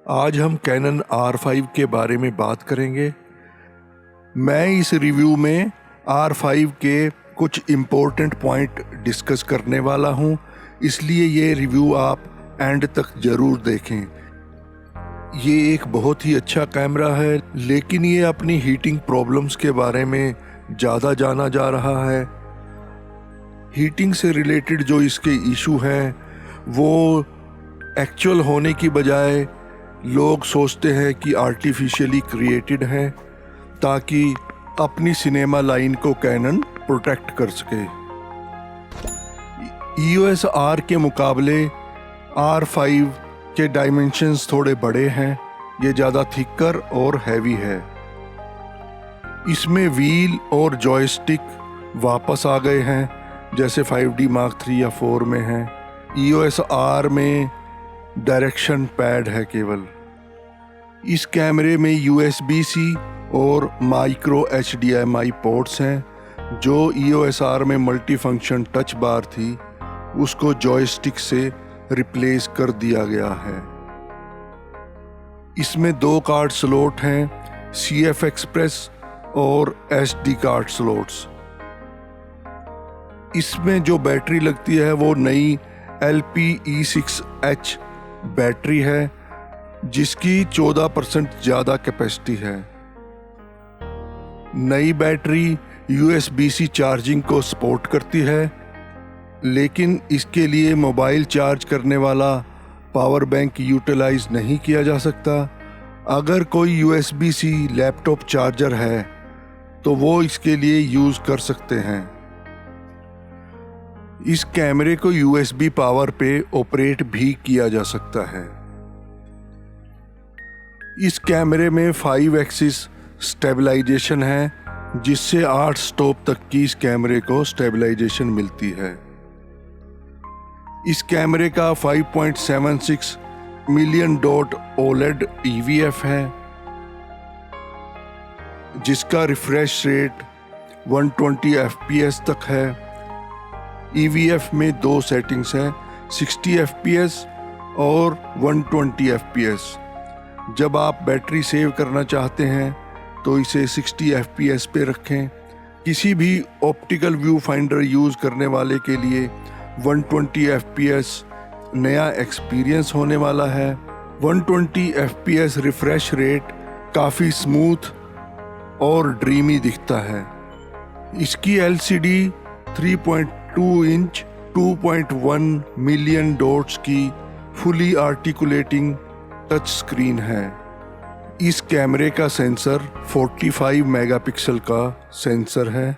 आज हम cannon R5 के बारे में बात करेंगे। मैं इस रिव्यू में R5 के कुछ इम्पोर्टेंट पॉइंट डिस्कस करने वाला हूं, इसलिए ये रिव्यू आप एंड तक ज़रूर देखें। ये एक बहुत ही अच्छा कैमरा है, लेकिन ये अपनी हीटिंग प्रॉब्लम्स के बारे में ज़्यादा जाना जा रहा है। हीटिंग से रिलेटेड जो इसके इशू हैं वो एक्चुअल होने की बजाय लोग सोचते हैं कि आर्टिफिशियली क्रिएटेड हैं ताकि अपनी सिनेमा लाइन को कैनन प्रोटेक्ट कर सके। EOS R के मुकाबले R5 के डायमेंशंस थोड़े बड़े हैं। ये ज़्यादा थिकर और हैवी है। इसमें व्हील और जॉयस्टिक वापस आ गए हैं, जैसे 5D Mark III या 4 में है। EOS R में डायरेक्शन पैड है केवल। इस कैमरे में USB-C और माइक्रो HDMI पोर्ट्स हैं। जो EOS R में मल्टी फंक्शन टच बार थी उसको जॉयस्टिक से रिप्लेस कर दिया गया है। इसमें 2 कार्ड स्लॉट हैं, CF एक्सप्रेस और SD कार्ड स्लॉट्स। इसमें जो बैटरी लगती है वो नई LPE6H बैटरी है, जिसकी 14% ज़्यादा कैपेसिटी है। नई बैटरी USB-C चार्जिंग को सपोर्ट करती है, लेकिन इसके लिए मोबाइल चार्ज करने वाला पावर बैंक यूटिलाइज नहीं किया जा सकता। अगर कोई USB-C लैपटॉप चार्जर है तो वो इसके लिए यूज़ कर सकते हैं। इस कैमरे को USB पावर पे ऑपरेट भी किया जा सकता है। इस कैमरे में 5 एक्सिस स्टेबलाइजेशन है, जिससे 8 स्टॉप तक की इस कैमरे को स्टेबलाइजेशन मिलती है। इस कैमरे का 5.76 मिलियन डॉट OLED EVF है, जिसका रिफ्रेश रेट 120 FPS तक है। EVF में 2 सेटिंग्स हैं, 60 FPS और 120 FPS। जब आप बैटरी सेव करना चाहते हैं तो इसे 60 FPS पे रखें। किसी भी ऑप्टिकल व्यू फाइंडर यूज़ करने वाले के लिए 120 FPS नया एक्सपीरियंस होने वाला है। 120 FPS रिफ्रेश रेट काफ़ी स्मूथ और ड्रीमी दिखता है। इसकी LCD 3.2 इंच 2.1 मिलियन डॉट्स की फुली आर्टिकुलेटिंग टच स्क्रीन है। इस कैमरे का सेंसर 45 मेगापिक्सल का सेंसर है।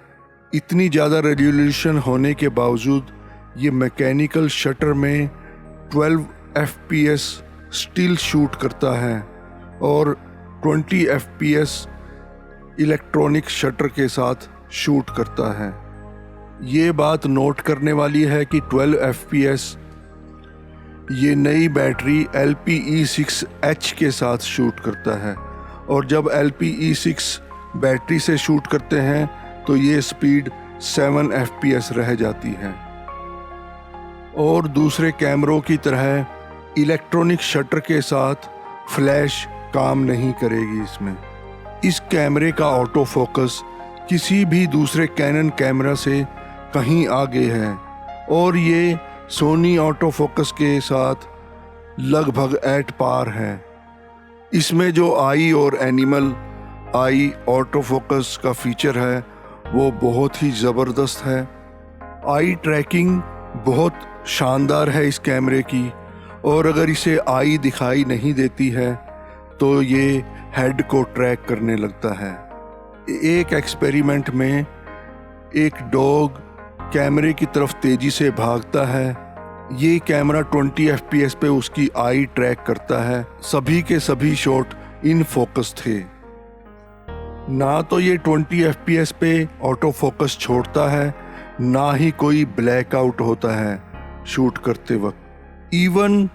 इतनी ज़्यादा रेजोल्यूशन होने के बावजूद ये मैकेनिकल शटर में 12 FPS स्टिल शूट करता है और 20 FPS इलेक्ट्रॉनिक शटर के साथ शूट करता है। ये बात नोट करने वाली है कि 12 FPS ये नई बैटरी LPE6H के साथ शूट करता है, और जब LPE6 बैटरी से शूट करते हैं तो ये स्पीड 7 FPS रह जाती है। और दूसरे कैमरों की तरह इलेक्ट्रॉनिक शटर के साथ फ्लैश काम नहीं करेगी इसमें। इस कैमरे का ऑटो फोकस किसी भी दूसरे कैनन कैमरा से कहीं आगे है, और ये सोनी ऑटो फोकस के साथ लगभग एट पार है। इसमें जो आई और एनिमल आई ऑटो फोकस का फीचर है वो बहुत ही ज़बरदस्त है। आई ट्रैकिंग बहुत शानदार है इस कैमरे की, और अगर इसे आई दिखाई नहीं देती है तो ये हेड को ट्रैक करने लगता है। एक एक्सपेरिमेंट में एक डॉग कैमरे की तरफ तेजी से भागता है। ये कैमरा 20 FPS पे उसकी आई ट्रैक करता है। सभी के सभी शॉट इन फोकस थे। ना तो ये 20 FPS पे ऑटो फोकस छोड़ता है, ना ही कोई ब्लैकआउट होता है शूट करते वक्त। इवन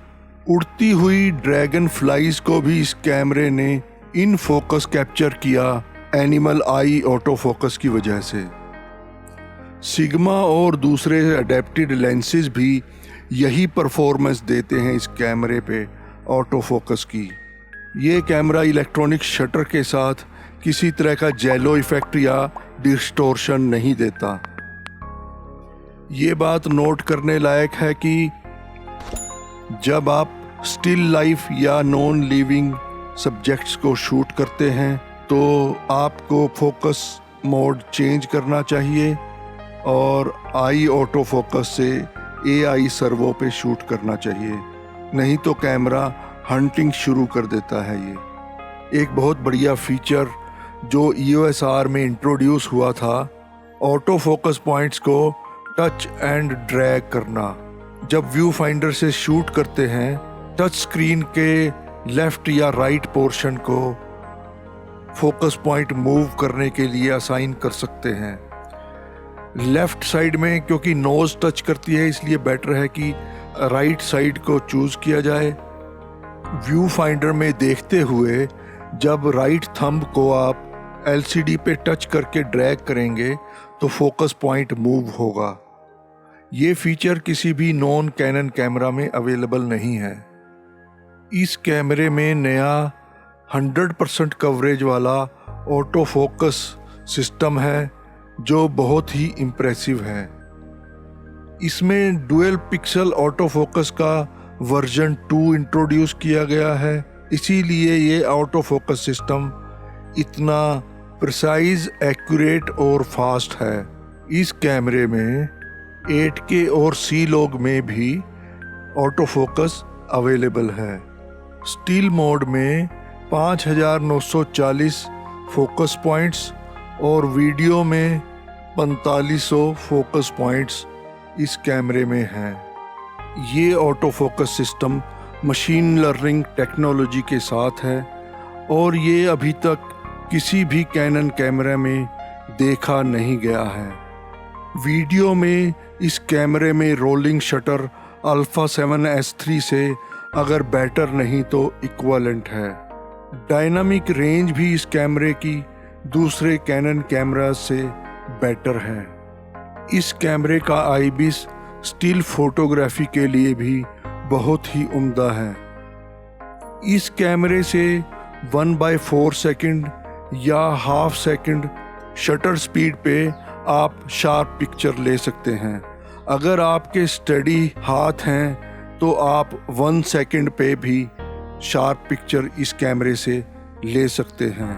उड़ती हुई ड्रैगन फ्लाइज को भी इस कैमरे ने इन फोकस कैप्चर किया एनिमल आई ऑटो फोकस की वजह से। सिग्मा और दूसरे अडेप्टेड लेंसेज भी यही परफॉर्मेंस देते हैं इस कैमरे पे ऑटो फोकस की। ये कैमरा इलेक्ट्रॉनिक शटर के साथ किसी तरह का जेलो इफेक्ट या डिस्टोर्शन नहीं देता। ये बात नोट करने लायक है कि जब आप स्टिल लाइफ या नॉन लिविंग सब्जेक्ट्स को शूट करते हैं तो आपको फोकस मोड चेंज करना चाहिए और आई ऑटो फोकस से AI सर्वो पे शूट करना चाहिए, नहीं तो कैमरा हंटिंग शुरू कर देता है। ये एक बहुत बढ़िया फीचर जो EOS R में इंट्रोड्यूस हुआ था, ऑटो फोकस पॉइंट्स को टच एंड ड्रैग करना। जब व्यू फाइंडर से शूट करते हैं, टच स्क्रीन के लेफ्ट या राइट पोर्शन को फोकस पॉइंट मूव करने के लिए असाइन कर सकते हैं। लेफ्ट साइड में क्योंकि नोज टच करती है, इसलिए बेटर है कि राइट साइड को चूज किया जाए। व्यू फाइंडर में देखते हुए जब राइट थंब को आप LCD पे टच करके ड्रैग करेंगे तो फोकस पॉइंट मूव होगा। ये फीचर किसी भी नॉन कैनन कैमरा में अवेलेबल नहीं है। इस कैमरे में नया 100% कवरेज वाला ऑटो फोकस सिस्टम है जो बहुत ही इम्प्रेसिव है। इसमें डुअल पिक्सल ऑटो फोकस का वर्जन 2 इंट्रोड्यूस किया गया है, इसीलिए ये ऑटो फोकस सिस्टम इतना प्रिसाइज, एक्यूरेट और फास्ट है। इस कैमरे में 8K और C-Log में भी ऑटो फोकस अवेलेबल है। स्टिल मोड में 5940 फोकस पॉइंट्स और वीडियो में 4500 फोकस पॉइंट्स इस कैमरे में हैं। ये auto focus system machine learning technology के साथ है और ये अभी तक किसी भी कैनन कैमरे में देखा नहीं गया है। वीडियो में इस कैमरे में रोलिंग शटर अल्फा 7S3 से अगर बेटर नहीं तो इक्वलेंट है। डायनामिक रेंज भी इस कैमरे की दूसरे कैनन कैमरा से बेटर है। इस कैमरे का आईबिस स्टिल फोटोग्राफी के लिए भी बहुत ही उम्दा है। इस कैमरे से 1/4 सेकंड या हाफ सेकंड शटर स्पीड पे आप शार्प पिक्चर ले सकते हैं। अगर आपके स्टडी हाथ हैं तो आप 1 सेकंड पे भी शार्प पिक्चर इस कैमरे से ले सकते हैं।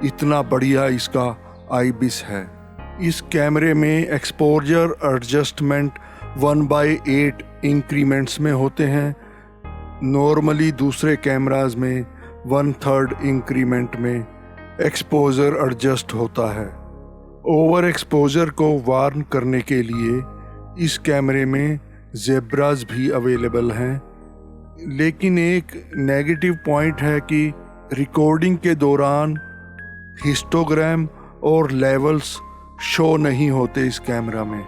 इतना बढ़िया इसका आईबिस है। इस कैमरे में एक्सपोजर एडजस्टमेंट 1/8 इंक्रीमेंट्स में होते हैं। नॉर्मली दूसरे कैमराज में 1/3 इंक्रीमेंट में एक्सपोजर एडजस्ट होता है। ओवर एक्सपोजर को वार्न करने के लिए इस कैमरे में ज़ेब्रास भी अवेलेबल हैं, लेकिन एक नेगेटिव पॉइंट है कि रिकॉर्डिंग के दौरान हिस्टोग्राम और लेवल्स शो नहीं होते इस कैमरा में।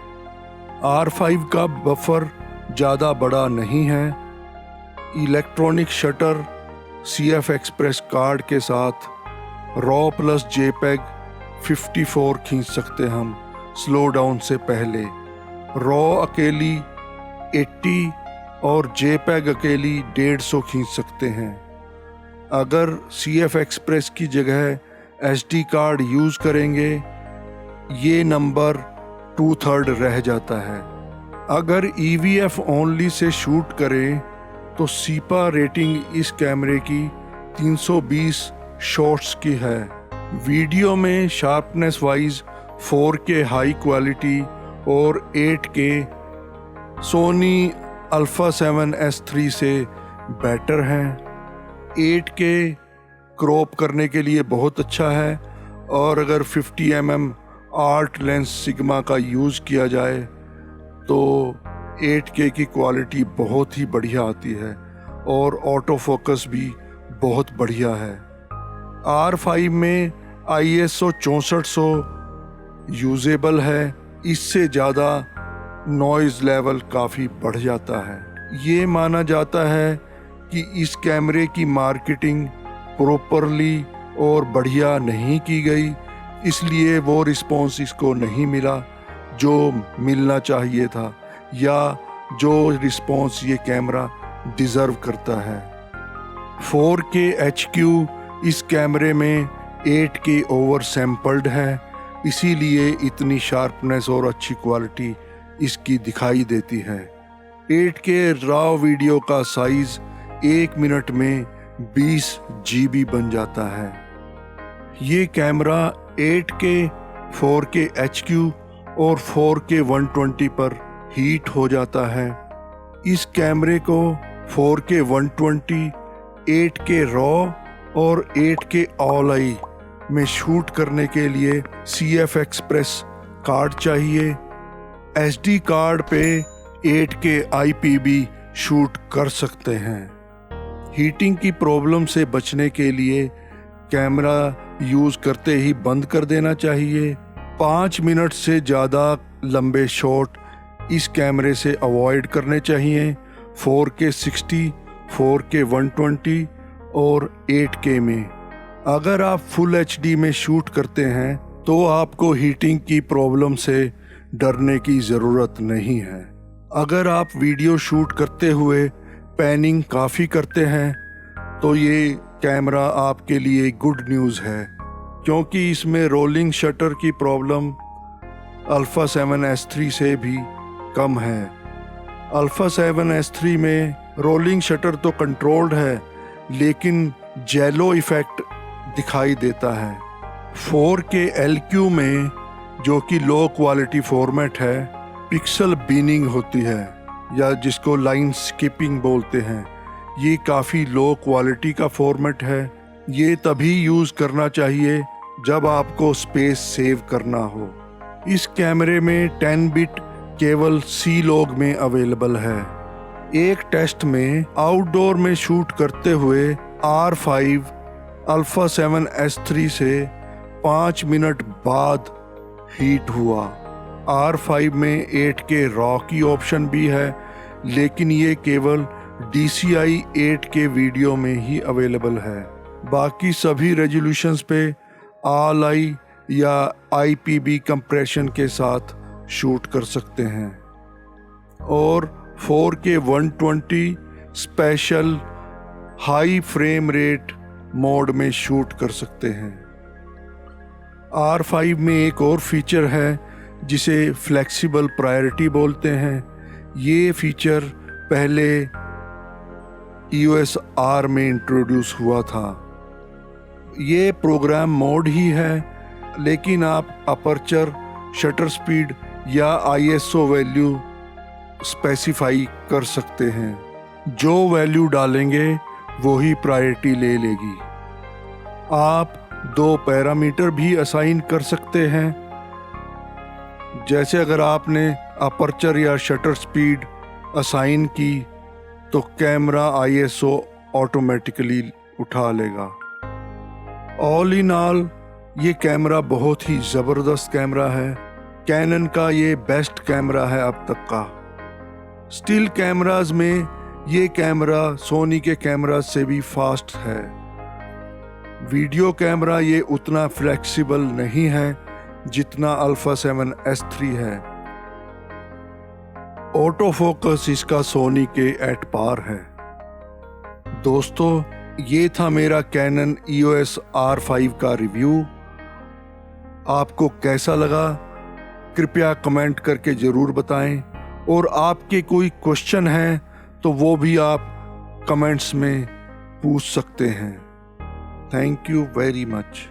R5 का बफर ज़्यादा बड़ा नहीं है। Electronic shutter CF express card के साथ रॉ प्लस JPEG 54 खींच सकते हम स्लो डाउन से पहले। रॉ अकेली 80 और JPEG अकेली 150 खींच सकते हैं। अगर CF एक्सप्रेस की जगह SD कार्ड यूज़ करेंगे ये नंबर 2/3 रह जाता है। अगर EVF ओनली से शूट करें तो सीपा रेटिंग इस कैमरे की 320 शॉट्स की है। वीडियो में sharpness wise 4K high quality और 8K सोनी अल्फा 7S3 से बेटर है। 8K क्रॉप करने के लिए बहुत अच्छा है और अगर 50mm आर्ट लेंस सिग्मा का यूज़ किया जाए तो 8K की क्वालिटी बहुत ही बढ़िया आती है और ऑटो फोकस भी बहुत बढ़िया है। R5 में ISO 6400 यूजेबल है, इससे ज़्यादा नॉइज़ लेवल काफ़ी बढ़ जाता है। ये माना जाता है कि इस कैमरे की मार्केटिंग प्रॉपरली और बढ़िया नहीं की गई, इसलिए वो रिस्पॉन्स इसको नहीं मिला जो मिलना चाहिए था या जो रिस्पॉन्स ये कैमरा डिज़र्व करता है। 4K HQ इस कैमरे में 8K ओवर सैम्पल्ड है, इसीलिए इतनी शार्पनेस और अच्छी क्वालिटी इसकी दिखाई देती है। 8K रॉ वीडियो का साइज 1 मिनट में 20 GB बन जाता है। ये कैमरा 8K, 4K HQ और 4K 120 पर हीट हो जाता है। इस कैमरे को 4K 120, 8K रॉ और 8K ऑल आई में शूट करने के लिए CF एक्सप्रेस कार्ड चाहिए। SD कार्ड पे 8K IPB शूट कर सकते हैं। हीटिंग की प्रॉब्लम से बचने के लिए कैमरा यूज़ करते ही बंद कर देना चाहिए। 5 मिनट से ज़्यादा लंबे शॉट इस कैमरे से अवॉइड करने चाहिए। 4K 60, 4K 120 और 8K में। अगर आप फुल HD में शूट करते हैं तो आपको हीटिंग की प्रॉब्लम से डरने की ज़रूरत नहीं है। अगर आप वीडियो शूट करते हुए पैनिंग काफ़ी करते हैं तो ये कैमरा आपके लिए गुड न्यूज़ है, क्योंकि इसमें रोलिंग शटर की प्रॉब्लम अल्फ़ा 7S3 से भी कम है। अल्फ़ा 7S3 में रोलिंग शटर तो कंट्रोल्ड है, लेकिन जेलो इफ़ेक्ट दिखाई देता है। 4K LQ में, जो कि लो क्वालिटी फॉर्मेट है, पिक्सल बीनिंग होती है या जिसको लाइन स्किपिंग बोलते हैं। ये काफ़ी लो क्वालिटी का फॉर्मेट है। ये तभी यूज़ करना चाहिए जब आपको स्पेस सेव करना हो। इस कैमरे में 10 बिट केवल C-Log में अवेलेबल है। एक टेस्ट में आउटडोर में शूट करते हुए R5 अल्फ़ा 7S3 से 5 मिनट बाद हीट हुआ। R5 में 8K रॉ की ऑप्शन भी है, लेकिन ये केवल DCI 8K वीडियो में ही अवेलेबल है। बाकी सभी रेजोल्यूशंस पे ऑल आई या IPB कंप्रेशन के साथ शूट कर सकते हैं और 4K 120 special high frame rate mode में शूट कर सकते हैं। R5 में एक और फीचर है जिसे फ्लेक्सिबल प्रायोरिटी बोलते हैं। ये फीचर पहले EOS R में इंट्रोड्यूस हुआ था। ये प्रोग्राम मोड ही है, लेकिन आप अपर्चर, शटर स्पीड या ISO वैल्यू स्पेसिफाई कर सकते हैं। जो वैल्यू डालेंगे वही प्रायोरिटी ले लेगी। आप 2 पैरामीटर भी असाइन कर सकते हैं, जैसे अगर आपने अपर्चर या शटर स्पीड असाइन की तो कैमरा ISO ऑटोमेटिकली उठा लेगा। ऑल इन ऑल ये कैमरा बहुत ही ज़बरदस्त कैमरा है। कैनन का ये बेस्ट कैमरा है अब तक का। स्टिल कैमराज में ये कैमरा सोनी के कैमरा से भी फास्ट है। वीडियो कैमरा ये उतना फ्लेक्सिबल नहीं है जितना अल्फ़ा 7S3 है। ऑटो फोकस इसका सोनी के एट पार है। दोस्तों, ये था मेरा कैनन EOS R5 का रिव्यू। आपको कैसा लगा कृपया कमेंट करके ज़रूर बताएं, और आपके कोई क्वेश्चन हैं तो वो भी आप कमेंट्स में पूछ सकते हैं। Thank you very much.